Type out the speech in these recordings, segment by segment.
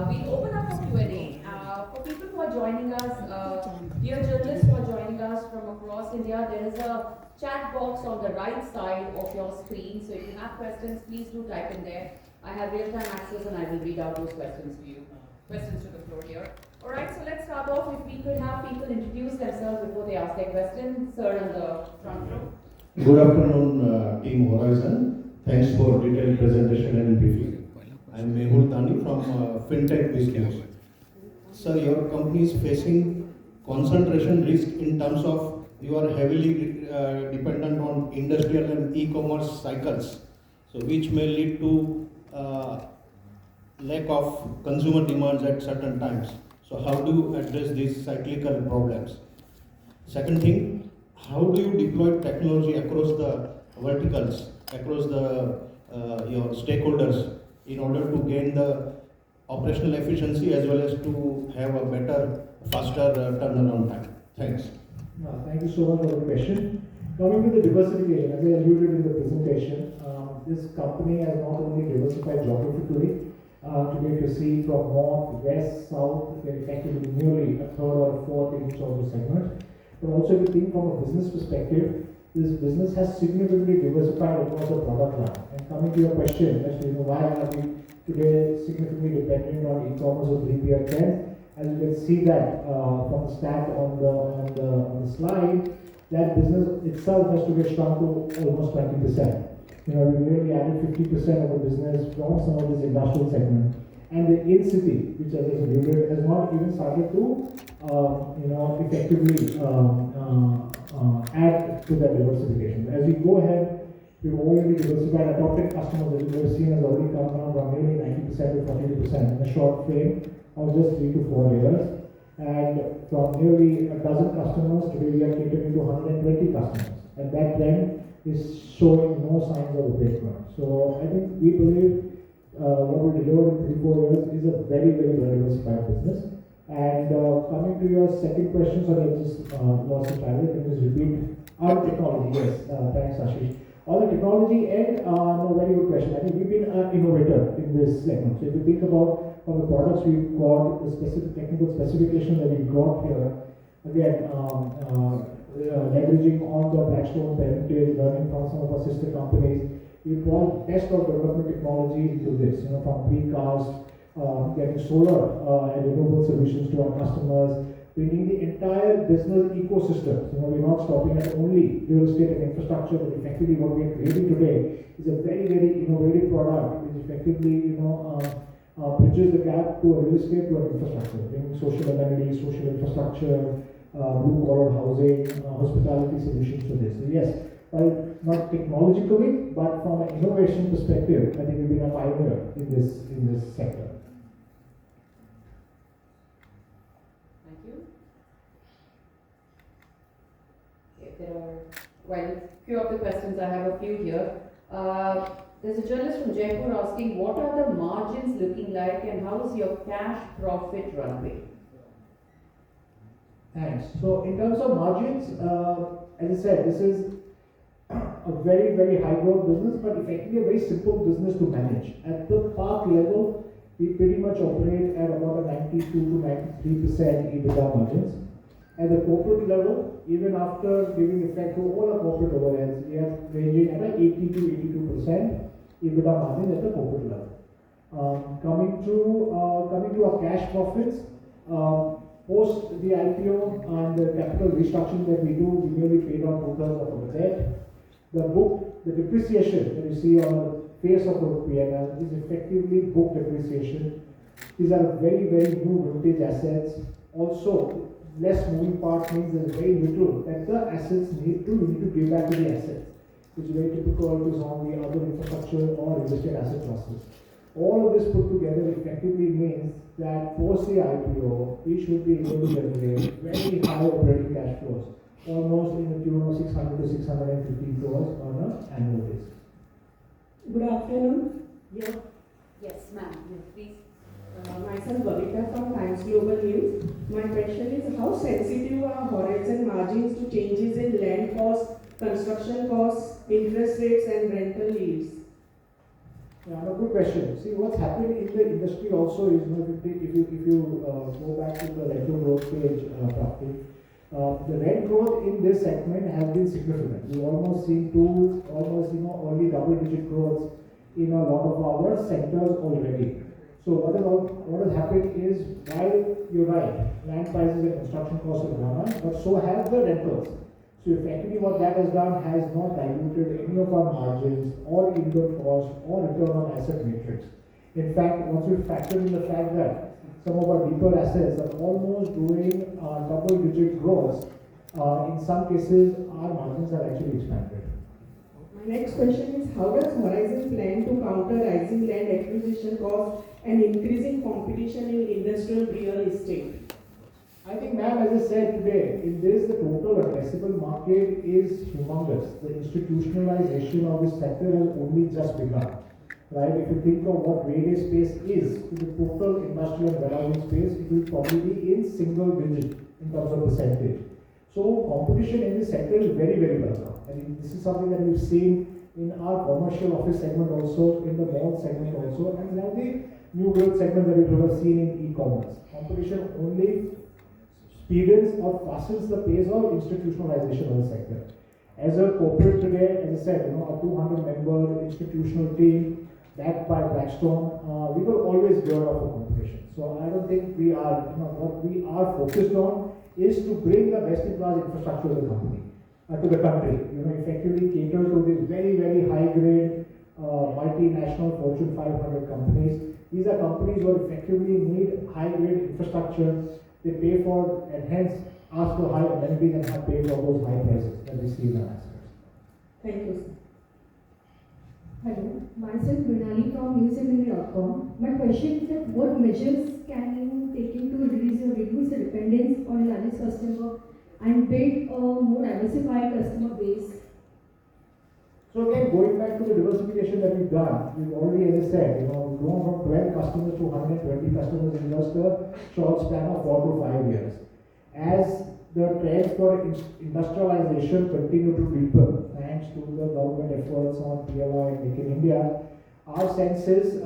We'll open up for Q&A. For people who are joining us, dear journalists who are joining us from across India, there is a chat box on the right side of your screen. So if you have questions, please do type in there. I have real-time access and I will read out those questions to you. Questions to the floor here. All right, so let's start off. If we could have people introduce themselves before they ask their question. Sir in the front row. Good afternoon, Team Horizon. Thanks for detailed presentation and briefing. I am Mehul Dani from FinTech Business. Sir, your company is facing concentration risk in terms of you are heavily dependent on industrial and e-commerce cycles, so which may lead to lack of consumer demands at certain times. So how do you address these cyclical problems? Second thing, how do you deploy technology across the verticals, across the your stakeholders, in order to gain the operational efficiency as well as to have a better, faster turnaround time? Thanks. Thank you so much for the question. Coming to the diversification, as I alluded in the presentation, this company has not only diversified geographically. Today, if you see from north, west, south, they're effectively nearly a third or a fourth in each of the segments. But also, if you think from a business perspective, this business has significantly diversified across the product line. And coming to your question, as to why are we today significantly dependent on e-commerce or 3PL trends, as you can see that from the stat on the slide, that business itself has to get shrunk to almost 20%. We really added 50% of the business from some of this industrial segment. And the in-city, which as I alluded, has not even started to, effectively add to that diversification. As we go ahead, we've already diversified our top 10 customers that we've seen has already come down from nearly 90% to 42% in a short frame of just 3 to 4 years. And from nearly a dozen customers, today we are catering to 120 customers. And that trend is showing no signs of abatement. So I think we believe what we delivered in 3-4 years is a very, very well diversified business. And coming to your second question, sorry, I just lost the title. Can you just repeat? Our technology, yes. Thanks, Ashish. On the technology end, no, very good question. I think we've been an innovator in this segment. So if you think about the products we've got, the specific technical specification that we've got here, again, leveraging on the Blackstone parentage, learning from some of our sister companies, we brought best of development technology into this, from precast, getting solar and renewable solutions to our customers, bringing the entire business ecosystem. We're not stopping at only real estate and infrastructure, but effectively what we are creating today is a very, very innovative product which effectively, bridges the gap to a real estate to an infrastructure, bringing social amenities, social infrastructure, blue-collar housing, hospitality solutions to this. So yes, not technologically, but from an innovation perspective, I think we've been a pioneer in this sector. Well, few of the questions, I have a few here. There's a journalist from Jaipur asking, what are the margins looking like and how is your cash profit runway? Thanks. So in terms of margins, as I said, this is a very, very high growth business, but effectively a very simple business to manage. At the park level, we pretty much operate at about a 92 to 93% EBITDA margins. At the corporate level, even after giving effect to all our corporate overheads, we are ranging at an 80 to 82% EBITDA margin at the corporate level. Coming to our cash profits, post the IPO and the capital restructuring that we do, we nearly paid off 2/3 of our debt. The depreciation that you see on the face of our P&L is effectively book depreciation. These are very, very new vintage assets. Also, less moving parts means there's very little that the assets need to give back to the assets, which is very typical to some of the other infrastructure or real estate asset classes. All of this put together effectively means that post the IPO, we should be able to generate very high operating cash flows, almost in the tune of 600 to 650 crores on an annual basis. Good afternoon. Yeah. Yes, ma'am. Yes, please. Myself Bhavika from Times Global News. My question is, how sensitive are Horizon margins to changes in land costs, construction costs, interest rates and rental yields? Yeah, no, good question. See, what's happened in the industry also is, if you go back to the rental growth page, Prapti, the rent growth in this segment has been significant. We've almost seen early double-digit growth in a lot of our sectors already. So what has happened is, while you're right, land prices and construction costs have gone up, but so have the rentals. So effectively what that has done has not diluted any of our margins or input costs or return on asset matrix. In fact, once we factor in the fact that some of our deeper assets are almost doing double-digit growth, in some cases our margins are actually expanded. My next question is, how does Horizon plan to counter rising land acquisition costs and increasing competition in industrial real estate? I think, ma'am, as I said today, in this the total addressable market is humongous. The institutionalization of this sector has only just begun. Right? If you think of what grade A space is to the total industrial and warehousing space, it will probably be in single digit in terms of percentage. So competition in this sector is very, very welcome. I mean, this is something that we've seen in our commercial office segment also, in the mall segment also, and now the new growth segment that we have seen in e-commerce. Competition only speedens or fastens the pace of institutionalization of the sector. As a corporate today, as I said, a 200-member institutional team backed by Blackstone, we will always gear up for competition. So I don't think we are, what we are focused on is to bring the best-in-class infrastructure to the company, to the country. Effectively cater to these very, very high-grade, multinational Fortune 500 companies. These are companies who effectively need high-grade infrastructure. They pay for and hence ask for high amenities and have paid for those high prices that we see in our assets. Thank you, sir. Hello, myself Mrinali from newsindia.com. My question is that what measures can you take to reduce the dependence on your largest customer and build a more diversified customer base? So again, going back to the diversification that we've done, we've already, as I said, we've grown from 12 customers to 120 customers in just a short span of 4 to 5 years. As the trends for industrialization continue to deepen, thanks to the government efforts on PLI and Make in India, our sense is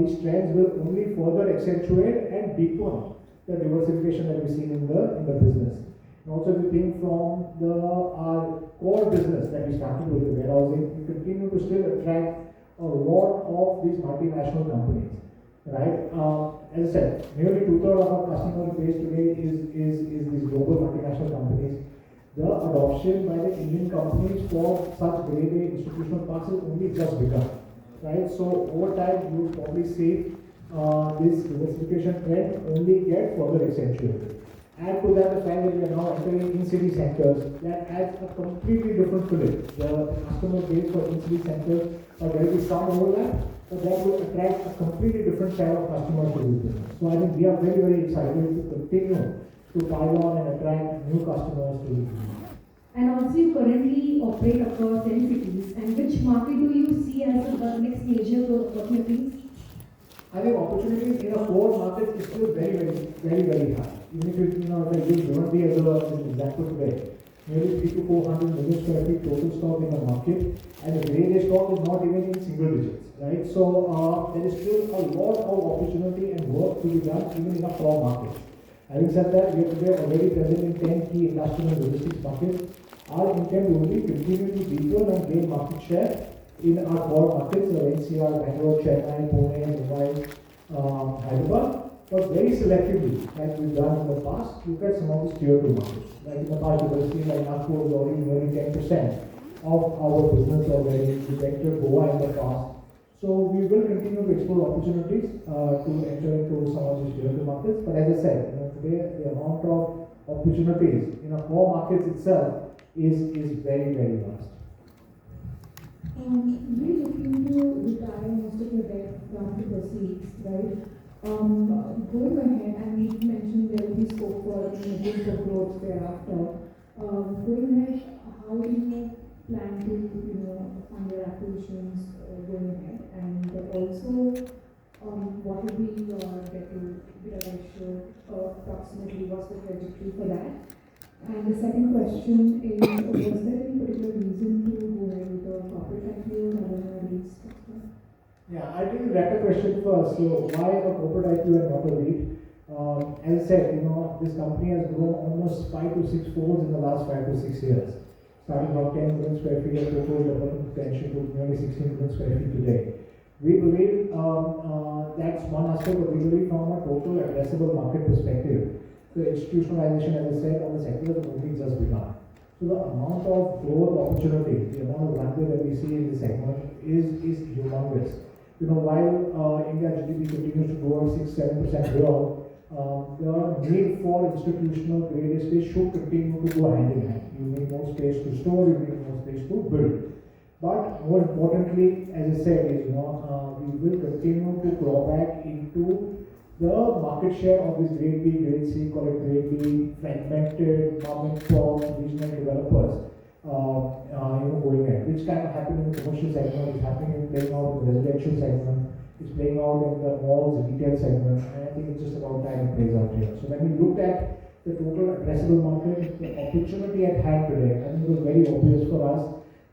these trends will only further accentuate and deepen the diversification that we've seen in the business. And also, if you think from our core business that we started with the warehousing, we continue to still attract a lot of these multinational companies, right? As I said, nearly 2/3 of our customer base today is these global multinational companies. The adoption by the Indian companies for such grade A institutional parks has only just begun, right? So over time, you will probably see this diversification trend only get further accentuated. Add to that the fact that we are now entering in-city centers, that adds a completely different fillip. The customer base for in-city centers, there will be some overlap, but that will attract a completely different set of customers to this business. So I think we are very, very excited to continue to pile on and attract new customers to this business. And also you currently operate across 10 cities, and which market do you see as the next major growth opportunities? I think opportunities in a core market is still very, very, very, very high. Even if if I use Germany as an example today, nearly 300 to 400 million square feet total stock in the market, and the grade A stock is not even in single digits, right? So there is still a lot of opportunity and work to be done even in a core market. Having said that, we are today already present in 10 key industrial and logistics markets. Our intent will be continue to deepen and gain market share in our core markets of NCR, Bangalore, Chennai, Pune, Mumbai, Hyderabad. But very selectively, like we've done in the past, look at some of the tier 2 markets. Like in the past, you will see like Nagpur is already nearly 10% of our business already. We entered Goa in the past. So we will continue to explore opportunities to enter into some of these tier 2 markets. But as I said, today the amount of opportunities in our core markets itself is very, very vast. We're looking to retire most of your debt from the proceeds, right? Going ahead, and we mentioned there will be scope for room for growth thereafter. Going ahead, how do you plan to fund your acquisitions going ahead? And also, what will be your debt to EBITDA ratio approximately? What's the trajectory for that? And the second question is, was there any particular reason to go ahead with the corporate IPO rather than a REIT structure? Yeah, I think that's the question first. So why a corporate IPO and not a REIT? As I said, this company has grown almost 5 to 6 folds in the last 5 to 6 years. Starting from 10 million square feet of total development potential to nearly 16 million square feet today. We believe that's one aspect, but we believe from a total addressable market perspective, the institutionalization, as I said, on the sector has only just begun. So the amount of growth opportunity, the amount of runway that we see in this segment is humongous. While India GDP continues to grow at 6-7% real, the need for institutional grade space should continue to go hand in hand. You need more space to store, you need more space to build. But more importantly, as I said, we will continue to claw back into the market share of this grade B, grade C, call it grade B, fragmented, mom and pop, regional developers, going ahead, which kind of happened in the commercial segment, is happening playing out in the residential segment, is playing out in the malls, retail segment, and I think it's just about time it plays out here. So when we looked at the total addressable market, the opportunity at hand today, I think it was very obvious for us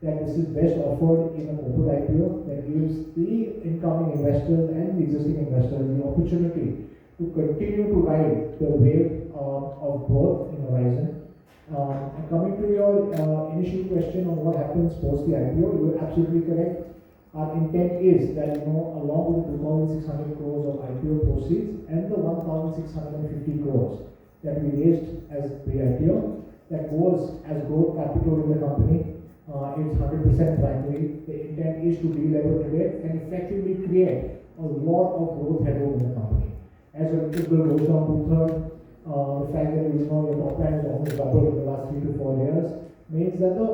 that this is best offered in a corporate IPO that gives the incoming investors and the existing investors the opportunity to continue to ride the wave of growth in Horizon. And coming to your initial question on what happens post the IPO, you're absolutely correct. Our intent is that, along with the 2,600 crores of IPO proceeds and the 1,650 crores that we raised as pre-IPO, that goes as growth capital in the company. It's 100% primary. The intent is to delever today and effectively create a lot of growth headroom in the company. As your interest bill goes down to third, the fact that your top line is almost doubled in the last 3 to 4 years means that the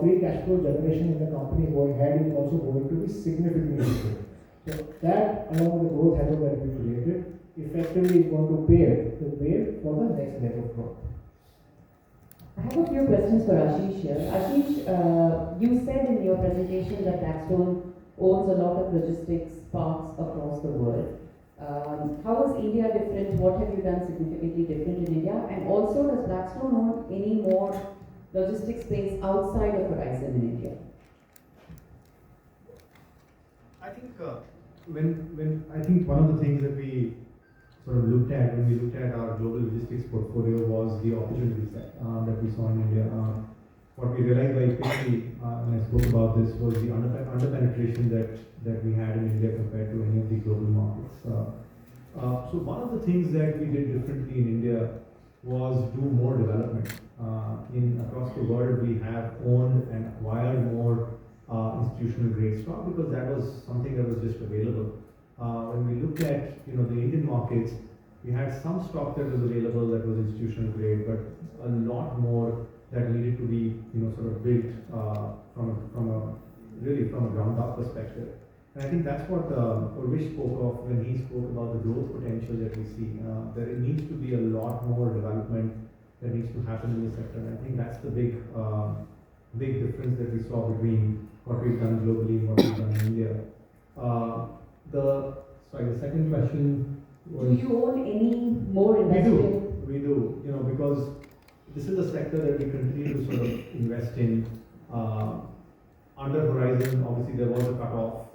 free cash flow generation in the company going ahead is also going to be significantly improved. So that, along with the growth headroom that we created, effectively is going to pave the way for the next level of growth. I have a few questions for Ashish here. Ashish, you said in your presentation that Blackstone owns a lot of logistics parks across the world. How is India different? What have you done significantly different in India? And also, does Blackstone own any more logistics space outside of Horizon in India? I think I think one of the things that we sort of looked at when we looked at our global logistics portfolio was the opportunity set that we saw in India. What we realized very quickly when I spoke about this was the under-penetration that we had in India compared to any of the global markets. So one of the things that we did differently in India was do more development. Across the world, we have owned and acquired more institutional grade stock because that was something that was just available. When we looked at the Indian markets, we had some stock that was available that was institutional grade, but a lot more that needed to be sort of built from a ground up perspective. And I think that's what Urvish spoke of when he spoke about the growth potential that we see. There needs to be a lot more development that needs to happen in the sector. And I think that's the big difference that we saw between what we've done globally and what we've done in India. The second question was... Do you own any more industrial? We do, because this is a sector that we continue to sort of invest in. Under Horizon, obviously there was a cutoff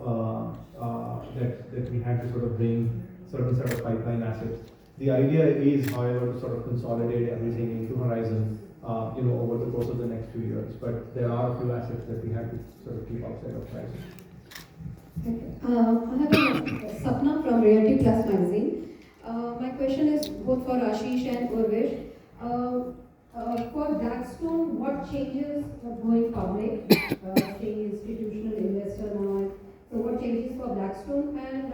that we had to sort of bring certain set of pipeline assets. The idea is, however, to sort of consolidate everything into Horizon, over the course of the next few years. But there are a few assets that we have to sort of keep outside of Horizon. I have a Sapna from Realty Plus magazine. My question is both for Ashish and Urvish. For Blackstone, what changes going public, staying institutional investor now? So what changes for Blackstone? And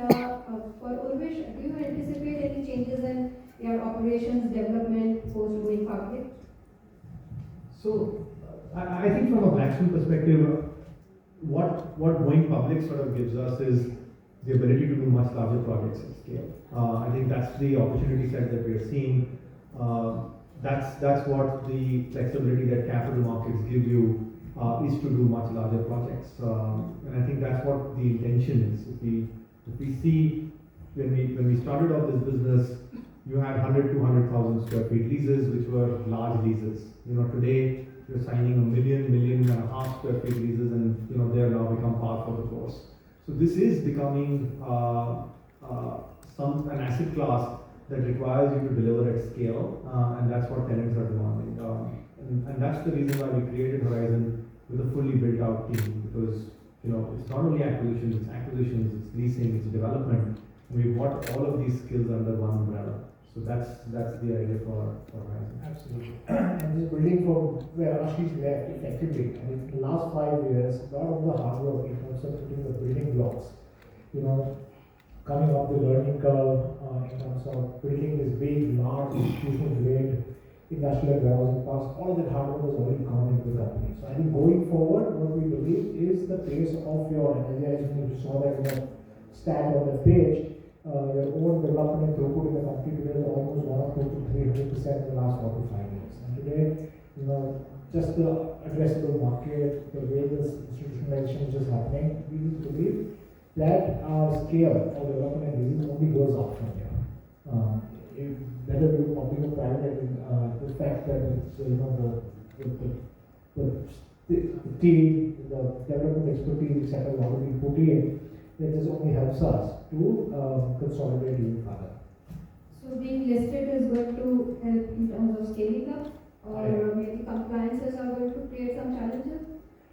for Urvish, do you anticipate any changes in your operations development post going public? So I think from a Blackstone perspective, what going public sort of gives us is the ability to do much larger projects at scale. I think that's the opportunity set that we are seeing. That's what the flexibility that capital markets give you is to do much larger projects. And I think that's what the intention is. If we see when we started off this business, you had 100-200,000 square feet leases, which were large leases. Today you're signing 1 million, 1.5 million square feet leases, and they have now become par for the course. So this is becoming an asset class that requires you to deliver at scale, and that's what tenants are demanding. And that's the reason why we created Horizon with a fully built out team, because it's not only acquisitions, it's leasing, it's development, and we've got all of these skills under one umbrella. So that's the idea for Horizon. Absolutely. And just building from where Ashish left effectively, and in the last 5 years, a lot of the hard work in terms of putting the building blocks, coming up the learning curve in terms of building this big, large, institutional grade industrial warehousing parks, all of that hard work has already gone into the company. So I think going forward, what we believe is the pace of your, and as you saw that in the stat on the page, your own development and throughput in the country today is almost gone up to 300% in the last 4 to 5 years. And today, just the addressable market, the way this institutionalization is just happening, we believe that our scale of development and leasing only goes up from here. Whether we public or private, the fact that the team, the development expertise, etc., has already put in, that just only helps us to consolidate even further. So being listed is going to help in terms of scaling up, or maybe compliances are going to create some challenges?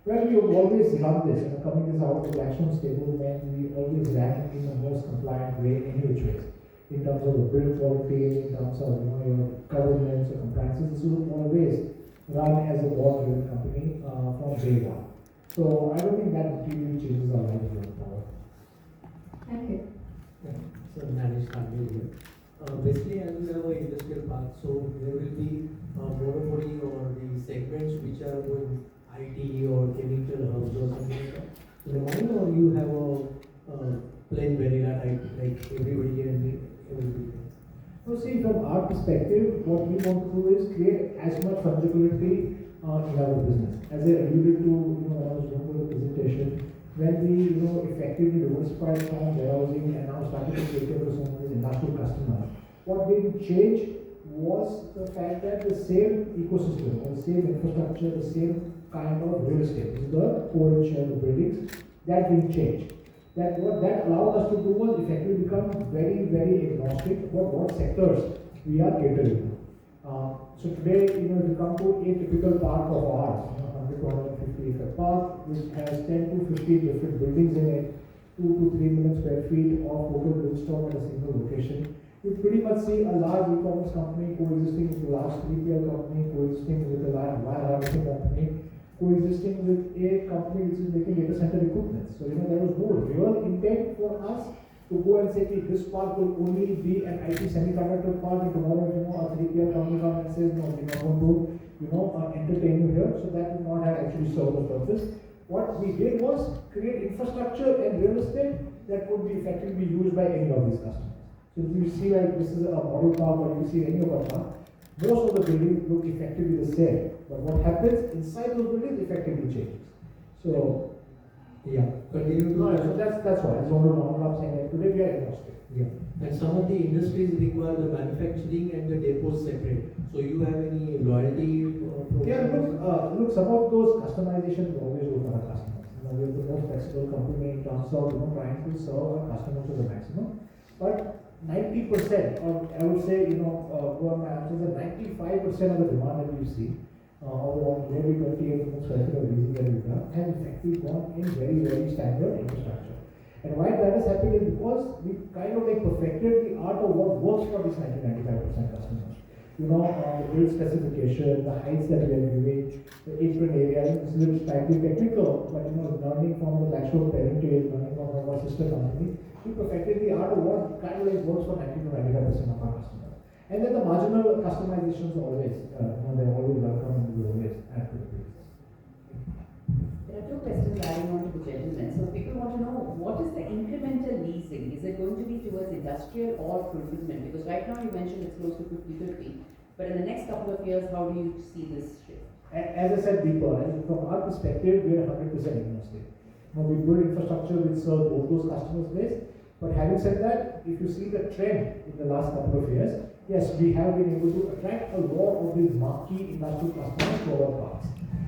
Well, we have always done this, coming this out of the Blackstone stable, when we always ran in the most compliant way, any which ways. In terms of the build quality, in terms of your governance or compliances, this will always run as a board-driven company from day one. So I don't think that materially changes our life going forward. Thank you. So managed company here. Basically, as we have an industrial park, so there will be monopoly or the segments which are going IT or chemical hubs or something like that. In the mind, or you have a plain vanilla type, like everybody and everybody. So see, from our perspective, what we want to do is create as much fungibility in our business. As I alluded to, when I was doing the presentation, when we, effectively diversified from warehousing and now started to take care of some of these industrial customers, what didn't change was the fact that the same ecosystem, or the same infrastructure, the same kind of real estate, the core share of the buildings, that didn't change. That what that allowed us to do was effectively become very, very agnostic about what sectors we are catering to. So today, if you come to a typical park of ours, 100 to 150 acre park, which has 10 to 15 different buildings in it, 2 to 3 million square feet of total real estate at a single location, you pretty much see a large e-commerce company coexisting with a large 3PL company, coexisting with a large warehousing company, coexisting with a company which is making data center equipment. So there was no real intent for us to go and say, okay, this park will only be an IT semiconductor park, and tomorrow, a 3PL company comes and says, no, we're not going to, entertain you here. So that would not have actually served the purpose. What we did was create infrastructure and real estate that could be effectively used by any of these customers. So if you see like this is a model park, or you see any of our park, most of the buildings look effectively the same. But what happens inside those buildings effectively changes. So Yeah, continue to. so that's why. I just want to round up saying that today we are agnostic. Yeah, and some of the industries require the manufacturing and the depots separate. So you have any loyalty programs? Yeah, look, some of those customizations we always do for our customers. We're the most flexible company in terms of trying to serve our customers to the maximum. But 90%, or I would say, my answer is that 95% of the demand that we see, over nearly 28 million square feet of leasing that we've done, has effectively gone in very, very standard infrastructure. And why that has happened is because we kind of perfected the art of what works for these 95% customers. The build specification, the heights that we are giving, the apron area, this is a little slightly technical, but learning from the Blackstone parentage, learning from our sister company, we perfected the art of what kind of works for 90 to 95% of our customers. And then the marginal customizations always, they're always welcome and we always add to the place. There are two questions adding on to the gentleman. So people want to know, what is the incremental leasing? Is it going to be towards industrial or fulfillment? Because right now you mentioned it's close to 50-50. But in the next couple of years, how do you see this shift? As I said before, from our perspective, we are 100% agnostic. We build infrastructure which serves both those customers base. But having said that, if you see the trend in the last couple of years, yes, we have been able to attract a lot of these marquee industrial customers to our parks.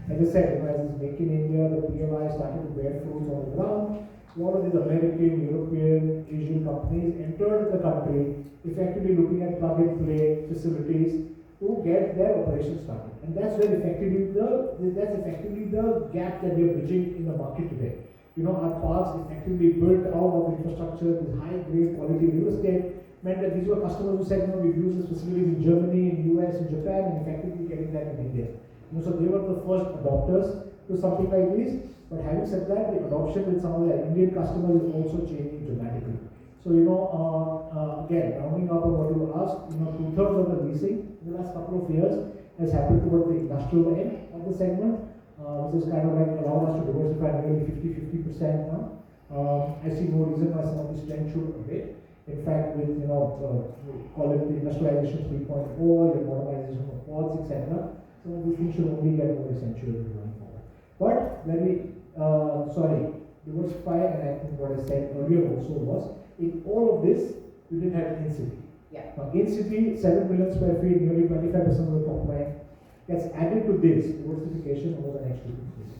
As I said, as this Make in India, the PMI started to bear fruits on the ground, a lot of these American, European, Asian companies entered the country, effectively looking at plug-and-play facilities to get their operations started. And that's where effectively the gap that we are bridging in the market today. You know, our parks effectively built out of infrastructure, this high-grade quality real estate, meant that these were customers who said, we've used these facilities in Germany, in US, in Japan, and effectively getting that in India. So they were the first adopters to something like this. But having said that, the adoption with some of the Indian customers is also changing dramatically. So, again, rounding up on what you asked, 2/3 of the leasing in the last couple of years has happened towards the industrial end of the segment, which is kind of like allowed us to diversify nearly 50% now. I see no reason why some of these trends should abate. In fact, with, call it the industrialization 3.0, your modernization of ports, etc., some of these things should only get more essential going forward. But when we, diversify, and I think what I said earlier also was, in all of this, we didn't have in-city. Yeah. Now, in-city, 7 million square feet, nearly 25% of the top line, gets added to this diversification over the next 2 years.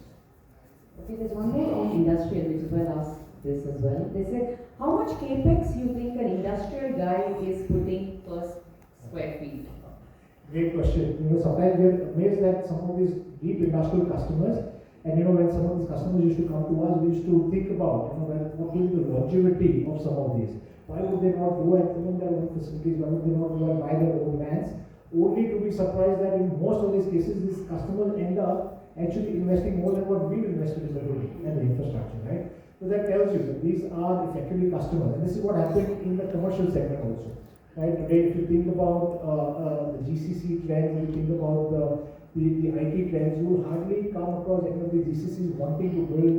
Okay, there's one more on industrial, which is why I asked this as well. They said, how much capex you think an industrial guy is putting per square feet? Great question. Sometimes we are amazed that some of these deep industrial customers, and when some of these customers used to come to us, we used to think about, what will be the longevity of some of these. Why would they not go and own their own facilities? Why would they not go and buy their own lands? Only to be surprised that in most of these cases, these customers end up actually investing more than what we've invested in the building and the infrastructure, right? So that tells you that these are effectively customers. And this is what happened in the commercial segment also. Right? Today, if you think about the GCC trends, if you think about the IT trends, you will hardly come across any of the GCCs wanting to build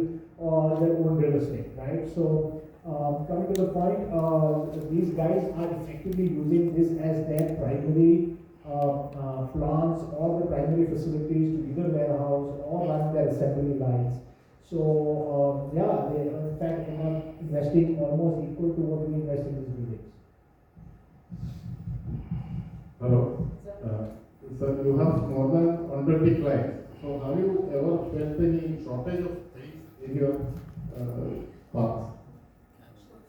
their own real estate, right? So, coming to the point, these guys are effectively using this as their primary plants or the primary facilities to either warehouse or run their assembly lines. So, they in fact end up investing almost equal to what we invest in these buildings. Hello. Sir, you have more than 120 clients. So, have you ever felt any shortage of space in your parks?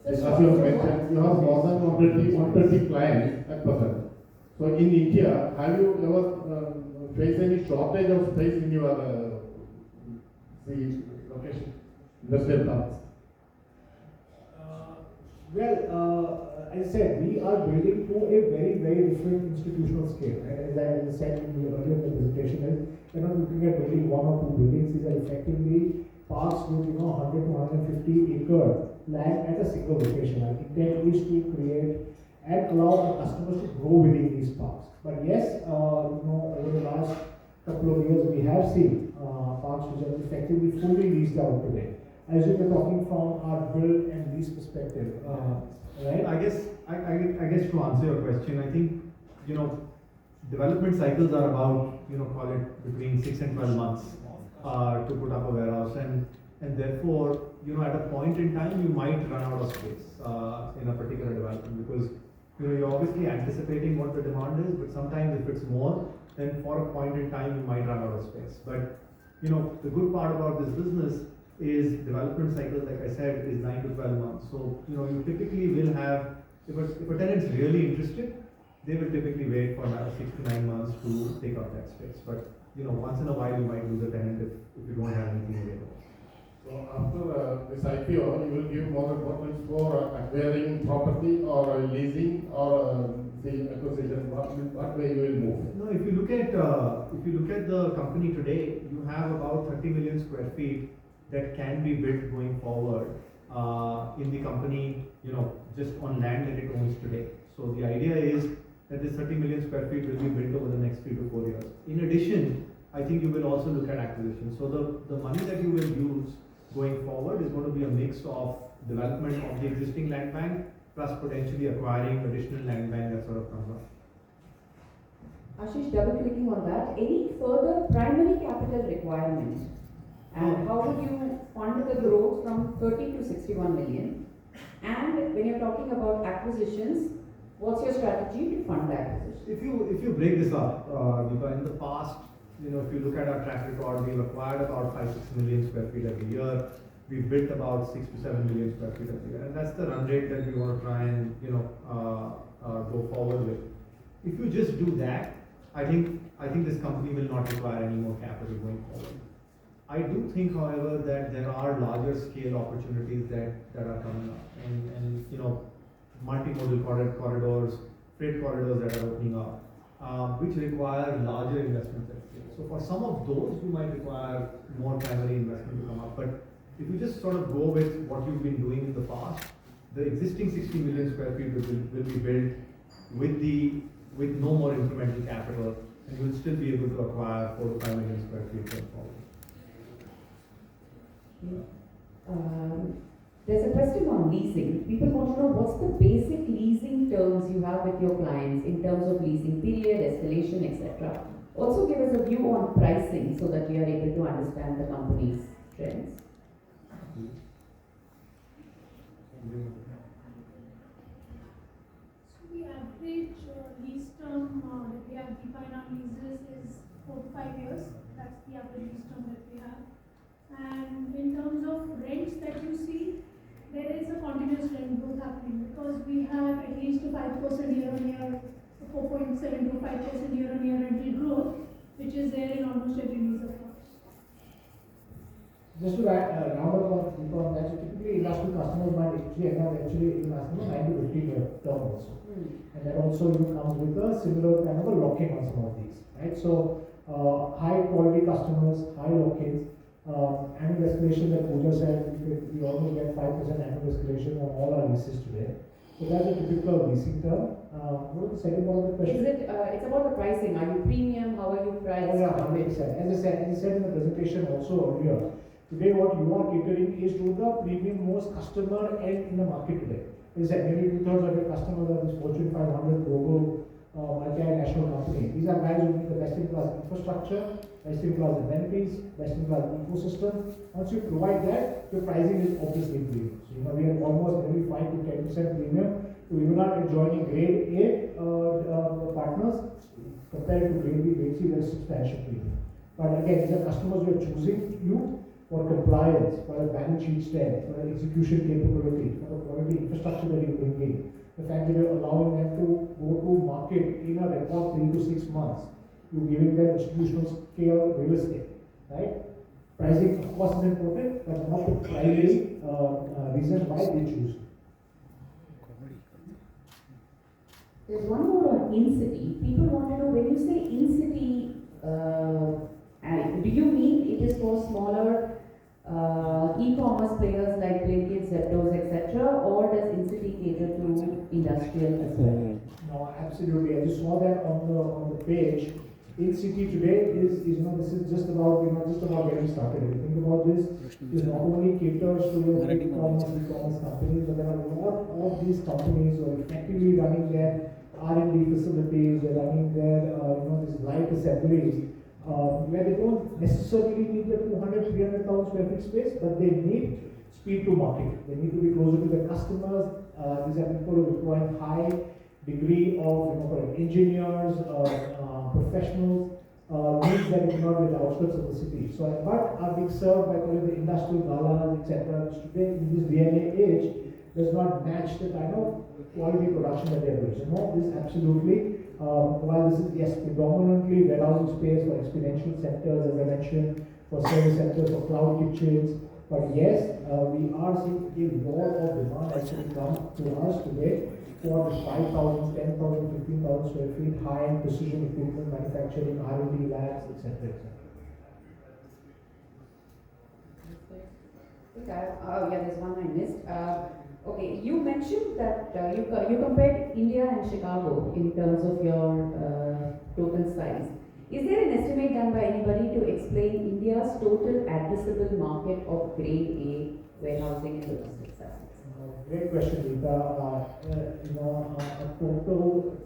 As you have mentioned, you have more than 130 clients at present. So, in India, have you ever faced any shortage of space in your location, industrial parks? As I said, we are building to a very, very different institutional scale. Right? As I said earlier in the presentation, we're not looking at building 1 or 2 buildings. These are effectively parks with 100 to 150 acre land at a single location. Our intent is to create and allow our customers to grow within these parks. But yes, over the last couple of years, we have seen parks which are effectively fully leased out today. As we were talking from our build and lease perspective, right? I guess to answer your question, I think development cycles are about call it between 6 and 12 months to put up a warehouse, and therefore at a point in time you might run out of space in a particular development, because you're obviously anticipating what the demand is, but sometimes if it's more, then for a point in time you might run out of space. But the good part about this business is development cycle, like I said, is 9 to 12 months. So you typically will have, if a tenant's really interested, they will typically wait for another 6 to 9 months to take out that space. But once in a while you might lose a tenant if you don't have anything available. So after this IPO, you will give more importance for acquiring property or leasing or the acquisition. What way you will move? No, if you look at the company today, you have about 30 million square feet that can be built going forward in the company, just on land that it owns today. So the idea is that this 30 million square feet will be built over the next 3 to 4 years. In addition, I think you will also look at acquisition. So the money that you will use going forward is going to be a mix of development of the existing land bank plus potentially acquiring additional land bank that sort of comes up. Ashish, double clicking on that, any further primary capital requirements? And how would you fund the growth from 30 to 61 million? And when you're talking about acquisitions, what's your strategy to fund the acquisition? If you break this up, in the past, if you look at our track record, we've acquired about 5-6 million square feet every year. we built about 6 to 7 million square feet of area, and that's the run rate that we want to try and go forward with. If you just do that, I think this company will not require any more capital going forward. I do think, however, that there are larger scale opportunities that are coming up, and multimodal corridors, freight corridors that are opening up, which require larger investments at scale. So for some of those, you might require more primary investment to come up. But if you just sort of go with what you've been doing in the past, the existing 60 million square feet will be built with no more incremental capital, and you will still be able to acquire 4 to 5 million square feet going forward. There's a question on leasing. People want to know what's the basic leasing terms you have with your clients in terms of leasing period, escalation, etc. Also give us a view on pricing so that we are able to understand the company's trends. So the average lease term that we have defined on leases is 4 to 5 years. That's the average lease term that we have. And in terms of rents that you see, there is a continuous rent growth happening because we have at least a 5% year on year, 4.7 to 5% year on year rental growth, which is there in almost every lease of ours. Just to add, round up on that, so typically industrial customers might actually end up even asking a 9 to 15 year term also. And that also comes with a similar kind of a lock-in on some of these, right? So high quality customers, high lock-ins, annual escalation that Pooja said, we almost get 5% annual escalation on all our leases today. So that's a typical leasing term. What was the second part of the question? Is it, it's about the pricing. Are you premium? How are you priced? Oh yeah, 100%. As I said in the presentation also earlier, today what you are catering is to the premium most customer end in the market today. As I said, maybe 2/3 of your customers are this Fortune 500 global multinational company. These are guys who need the best-in-class infrastructure, best-in-class amenities, best-in-class ecosystem. Once you provide that, your pricing is obviously premium. So we have almost maybe 5 to 10% premium to even our adjoining grade A partners compared to grade B, grade C. There's substantial premium. But again, these are customers who are choosing you for compliance, for a balance sheet strength, for execution capability, for the quality infrastructure that you bring in. The fact that you're allowing them to go to market in a record 3 to 6 months, you're giving them institutional scale real estate, right? Pricing, of course, is important, but not the primary reason why they choose. There's one more on in-city. People want to know, when you say in-city, do you mean it is for smaller e-commerce players like Blinkit, Zeptos, etc., or does in-city cater to industrial as well? No, absolutely. I just saw that on the page. In-city today is this is just about getting started. If you think about this, it not only caters to your e-commerce companies, but there are a lot of these companies who are effectively running their R&D facilities, they're running their these light assemblies, where they don't necessarily need the 200, 300,000 square feet space, but they need speed to market. They need to be closer to their customers. These are people who require high degree of engineers, professionals, needs that is not in the outskirts of the city. So, but are being served by the industrial galas, etc., which today in this DNA age does not match the kind of quality production that they are doing. So, no, this absolutely. While this is, yes, predominantly warehousing space for exponential sectors, as I mentioned, for service centers, for cloud kitchens, but yes, we are seeing a lot of demand actually come to us today for the 5,000, 10,000, 15,000 square feet high-end precision equipment manufacturing, R&D labs, etc., etc. Yeah, there's one I missed. Okay, you mentioned that you compared India and Chicago in terms of your total size. Is there an estimate done by anybody to explain India's total addressable market of grade A warehousing and logistics assets? Great question, Rita. A total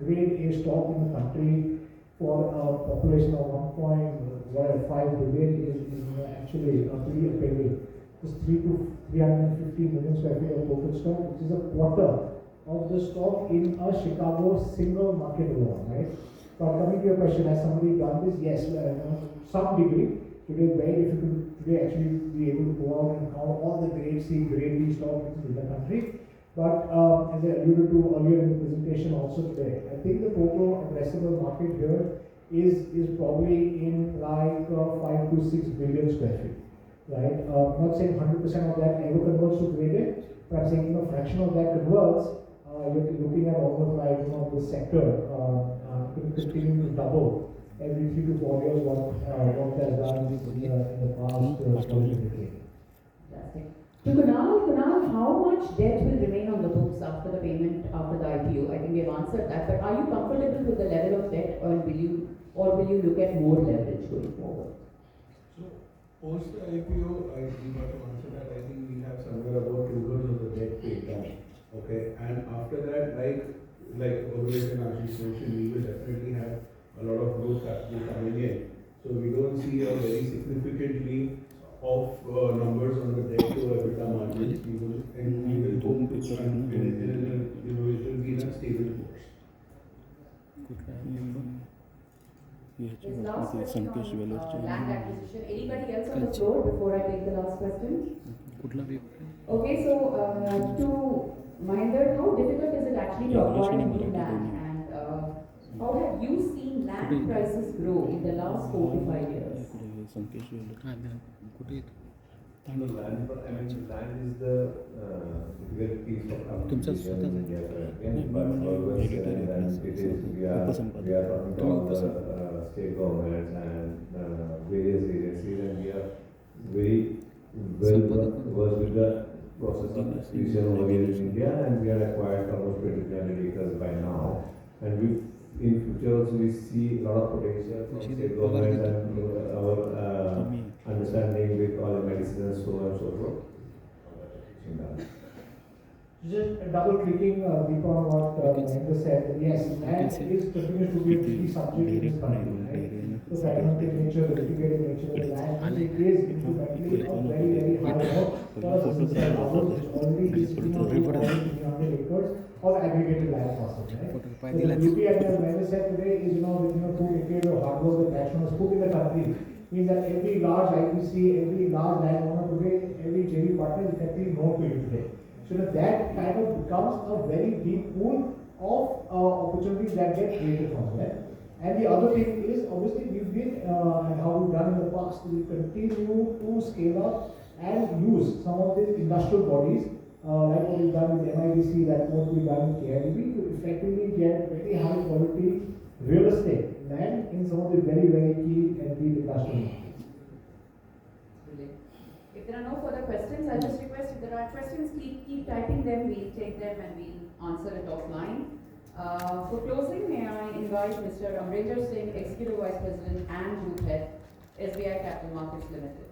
grade A stock in the country for a population of 1.5 billion is actually pretty appealing. Just 350 million square feet of total stock, which is a quarter of the stock in a Chicago single market alone, right? But coming to your question, has somebody done this? Yes, some degree. Today it's very difficult today actually be able to go out and count all the grade C, grade B stock in the country. But as I alluded to earlier in the presentation also today, I think the total addressable market here is probably in like 5 to 6 billion square feet, right? I'm not saying 100% of that ever converts to grade A, but I'm saying a fraction of that converts. You're looking at almost like the sector continuing to double every 3 to 4 years what it has done in the past decade. Fantastic. To Kunal, how much debt will remain on the books after the payment, after the IPO? I think we have answered that, but are you comfortable with the level of debt, or will you look at more leverage going forward? So, post the IPO, we got to answer that. I think we have somewhere about 2/3 of the debt paid down. Okay, and after that, like Urvesh and Ashish mentioned, we will definitely have a lot of growth capital coming in. So we don't see a very significantly of numbers on the debt to EBITDA margins. We will hope to it will be in a stable course. His last question on land acquisition. Anybody else on the floor before I take the last question? Okay, so to Mahinder, how difficult is it actually to acquire new land, and how have you seen land prices grow in the last 4 to 5 years? Land is the difficult piece of application in India currently, but always we are talking to all the state governments and various agencies, and we are very well versed with the process of acquisition over here in India, and we are acquired almost 2,300 acres by now, and in future also we see a lot of potential from state government and our understanding with all the medicine and so on and so forth. Just double clicking Deepa on what Mahinder said, yes, land is continues to be a key subject in this country, right? The fragmented nature, the litigated nature of the land, it is incrementally a very, very high note for a business like ours, which already is sitting on 300 acres of aggregated land parcels, right? So the beauty, as Mahinder said today, is with 2 decades of hard work that Blackstone has put in the country, means that every large IPC, every large landowner today, every JV partner is effectively known to you today. So that kind of becomes a very deep pool of opportunities that get created from there. And the other thing is, obviously, we've been, and how we've done in the past, we continue to scale up and use some of these industrial bodies, like what we've done with MIDC, like what we've done with KIDB, to effectively get very high quality real estate land in some of the very, very key and deep industrial markets. If there are no further questions, I'll just request if there are questions, keep typing them, we'll take them and we'll answer it offline. For closing, may I invite Mr. Amrinder Singh, Executive Vice President and Group Head, SBI Capital Markets Limited.